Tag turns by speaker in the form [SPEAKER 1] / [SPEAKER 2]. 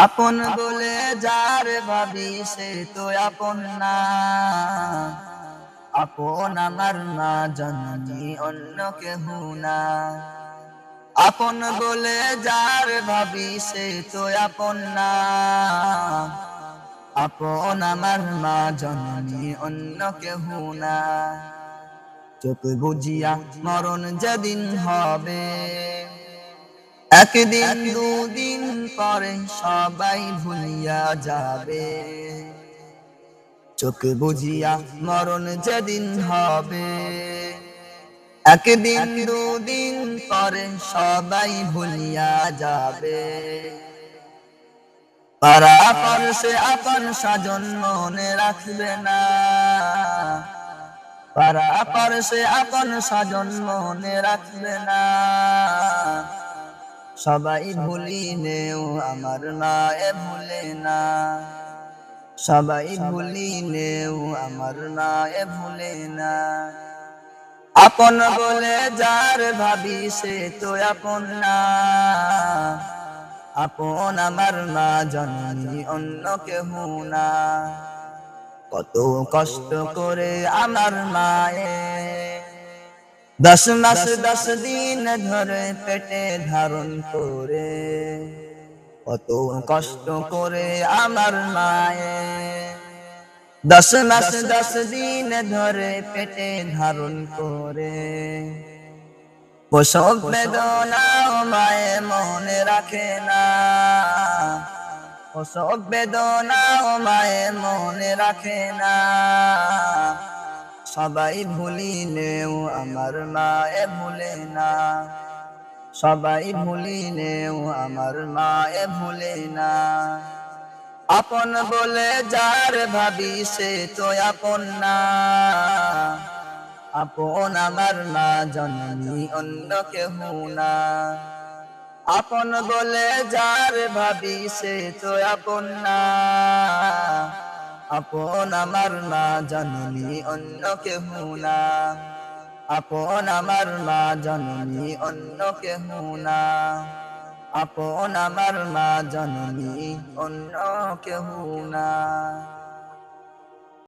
[SPEAKER 1] আপন বলে যার ভাবি সে তো আপন না। আপন আমার মা জননী অন্য কেহ না। আপন বলে যার ভাবি সে তো আপন না। আপন আমার মা জননী অন্য কেহ না। চোখ বুঝিয়া মরণ যেদিন হবে, একদিন দুদিন পরে সবাই ভুলিয়া যাবে। চোখ বুঝিয়া মরণ যেদিন হবে, একদিন দুদিন পরে সবাই ভুলিয়া যাবে। পাড়া পড়শে আপন স্বজন মনে রাখবে না। পাড়া পড়শে আপন স্বজন মনে রাখবে না। সবাই ভুলিলেও আমার মায়ে ভুলে না। সবাই ভুলিলেও আমার মায়ে ভুলে না। আপন বলে যার ভাবি সে তো আপন না। আপন আমার মা জননী অন্য কেহ না। কত কষ্ট করে আমার মায়ে 10 মাস 10 দিন ধরে পেটে ধারণ করে। কত কষ্ট করে আমার মায়ে 10 মাস 10 দিন ধরে পেটে ধারণ করে। প্রসব বেদনা মায়ে মনে রাখে না। প্রসব বেদনা মায়ে মনে রাখে না। সবাই ভুলিলেও আমার মায়ে ভুলে না। সবাই ভুলিলেও আমার মায়ে ভুলে না। আপন বলে যার ভাবি সে তো আপন না। আপন আমার মা জননী অন্য কেহ না। আপন বলে যার ভাবি সে তো আপন না। আপন আমার মা জননী অন্য কেহ না। আপন আমার মা জননী অন্য কেহ না। আপন আমার মা জননী অন্য কেহ না।